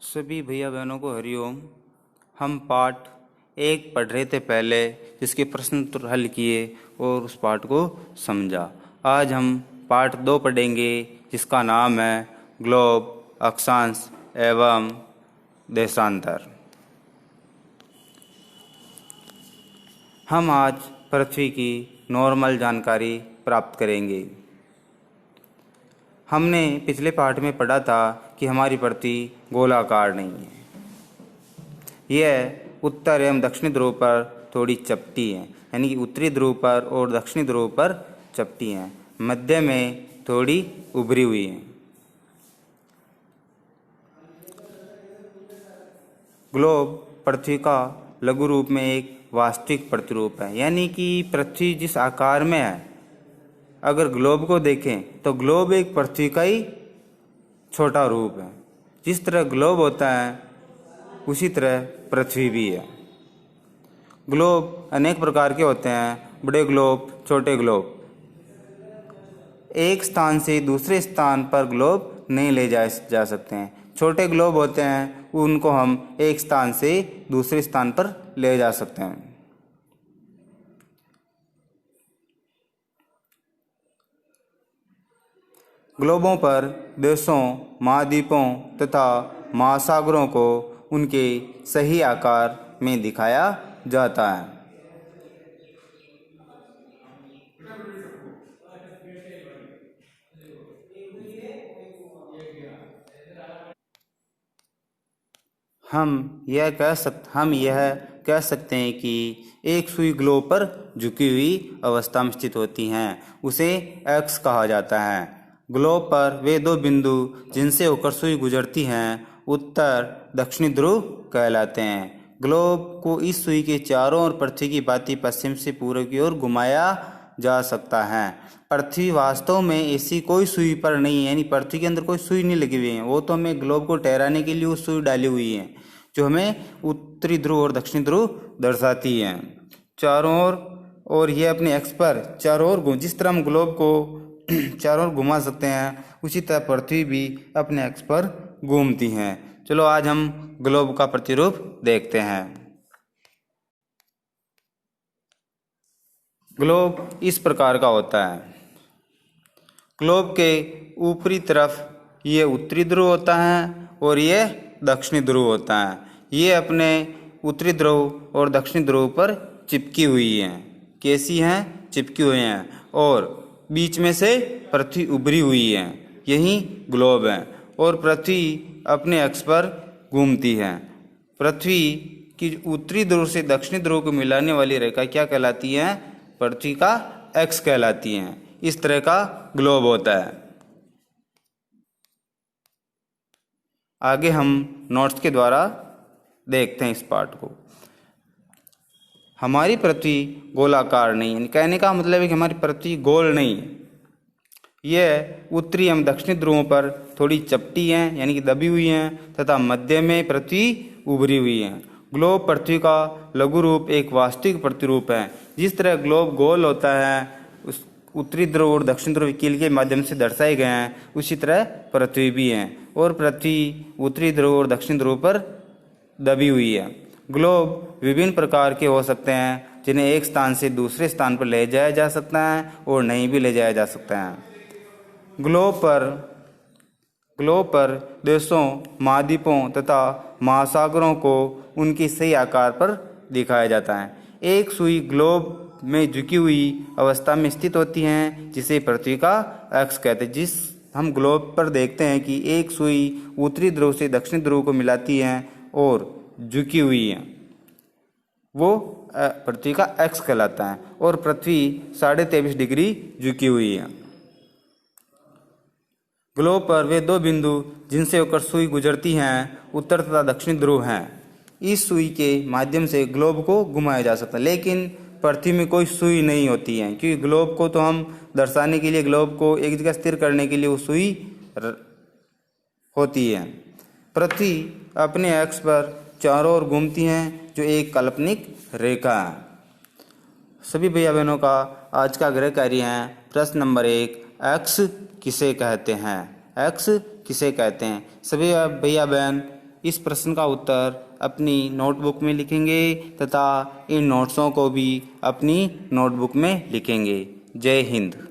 सभी भैया बहनों को हरिओम। हम पाठ 1 पढ़ रहे थे पहले, जिसके प्रश्न उत्तर हल किए और उस पाठ को समझा। आज हम पाठ 2 पढ़ेंगे, जिसका नाम है ग्लोब, अक्षांश एवं देशांतर। हम आज पृथ्वी की नॉर्मल जानकारी प्राप्त करेंगे। हमने पिछले पाठ में पढ़ा था कि हमारी पृथ्वी गोलाकार नहीं है। यह उत्तर एवं दक्षिणी ध्रुव पर थोड़ी चपटी है, यानी कि उत्तरी ध्रुव पर और दक्षिणी ध्रुव पर चपटी है, मध्य में थोड़ी उभरी हुई है। ग्लोब पृथ्वी का लघु रूप में एक वास्तविक प्रतिरूप है, यानी कि पृथ्वी जिस आकार में है, अगर ग्लोब को देखें तो ग्लोब एक पृथ्वी का ही छोटा रूप है। जिस तरह ग्लोब होता है उसी तरह पृथ्वी भी है। ग्लोब अनेक प्रकार के होते हैं, बड़े ग्लोब, छोटे ग्लोब। एक स्थान से दूसरे स्थान पर ग्लोब नहीं ले जा सकते हैं। छोटे ग्लोब होते हैं, उनको हम एक स्थान से दूसरे स्थान पर ले जा सकते हैं। ग्लोबों पर देशों, महाद्वीपों तथा महासागरों को उनके सही आकार में दिखाया जाता है। हम यह कह सकते हैं कि एक सुई ग्लोब पर झुकी हुई अवस्था में स्थित होती हैं, उसे एक्स कहा जाता है। ग्लोब पर वे 2 बिंदु जिनसे होकर सुई गुजरती हैं, उत्तर दक्षिणी ध्रुव कहलाते हैं। ग्लोब को इस सुई के चारों ओर पृथ्वी की भांति पश्चिम से पूर्व की ओर घुमाया जा सकता है। पृथ्वी वास्तव में ऐसी कोई सुई पर नहीं है, यानी पृथ्वी के अंदर कोई सुई नहीं लगी हुई है। वो तो हमें ग्लोब को ठहराने के लिए वो सुई डाली हुई है, जो हमें उत्तरी ध्रुव और दक्षिणी ध्रुव दर्शाती है चारों ओर। और ये अपने एक्स पर चारों ओर, जिस तरह हम ग्लोब को चारों ओर घुमा सकते हैं, उसी तरह पृथ्वी भी अपने एक्स पर घूमती हैं। चलो आज हम ग्लोब का प्रतिरूप देखते हैं। ग्लोब इस प्रकार का होता है। ग्लोब के ऊपरी तरफ ये उत्तरी ध्रुव होता है और ये दक्षिणी ध्रुव होता है। ये अपने उत्तरी ध्रुव और दक्षिणी ध्रुव पर चिपकी हुई हैं। कैसी हैं? चिपकी हुई हैं। और बीच में से पृथ्वी उभरी हुई है, यही ग्लोब है। और पृथ्वी अपने अक्ष पर घूमती है। पृथ्वी की उत्तरी ध्रुव से दक्षिणी ध्रुव को मिलाने वाली रेखा क्या कहलाती है? पृथ्वी का एक्स कहलाती है। इस तरह का ग्लोब होता है। आगे हम नोट्स के द्वारा देखते हैं इस पाठ को। हमारी पृथ्वी गोलाकार नहीं है, कहने का मतलब है कि हमारी पृथ्वी गोल नहीं है। यह उत्तरी एवं दक्षिणी ध्रुवों पर थोड़ी चपटी है, यानी कि दबी हुई हैं, तथा मध्य में पृथ्वी उभरी हुई है। ग्लोब पृथ्वी का लघु रूप एक वास्तविक प्रतिरूप है। जिस तरह ग्लोब गोल होता है, उस उत्तरी ध्रुव और दक्षिण ध्रुव कील के माध्यम से दर्शाए गए हैं, उसी तरह पृथ्वी भी है। और पृथ्वी उत्तरी ध्रुव और दक्षिण ध्रुव पर दबी हुई है। ग्लोब विभिन्न प्रकार के हो सकते हैं, जिन्हें एक स्थान से दूसरे स्थान पर ले जाया जा सकता है और नहीं भी ले जाया जा सकता है। ग्लोब पर देशों, महाद्वीपों तथा महासागरों को उनकी सही आकार पर दिखाया जाता है। एक सुई ग्लोब में झुकी हुई अवस्था में स्थित होती हैं, जिसे पृथ्वी का एक्स कहते हैं। जिस हम ग्लोब पर देखते हैं कि एक सुई उत्तरी ध्रुव से दक्षिणी ध्रुव को मिलाती है और झुकी हुई है, वो पृथ्वी का एक्स कहलाता है। और पृथ्वी 23.5 डिग्री झुकी हुई है। ग्लोब पर वे 2 बिंदु जिनसे होकर सुई गुजरती हैं, उत्तर तथा दक्षिणी ध्रुव हैं। इस सुई के माध्यम से ग्लोब को घुमाया जा सकता है, लेकिन पृथ्वी में कोई सुई नहीं होती है, क्योंकि ग्लोब को तो हम दर्शाने के लिए, ग्लोब को एक जगह स्थिर करने के लिए वो सुई होती है। पृथ्वी अपने अक्ष पर चारों ओर घूमती हैं, जो एक काल्पनिक रेखा है। सभी भैया बहनों का आज का गृह कार्य है प्रश्न नंबर 1, एक्स किसे कहते हैं? एक्स किसे कहते हैं? सभी भैया बहन इस प्रश्न का उत्तर अपनी नोटबुक में लिखेंगे तथा इन नोट्सों को भी अपनी नोटबुक में लिखेंगे। जय हिंद।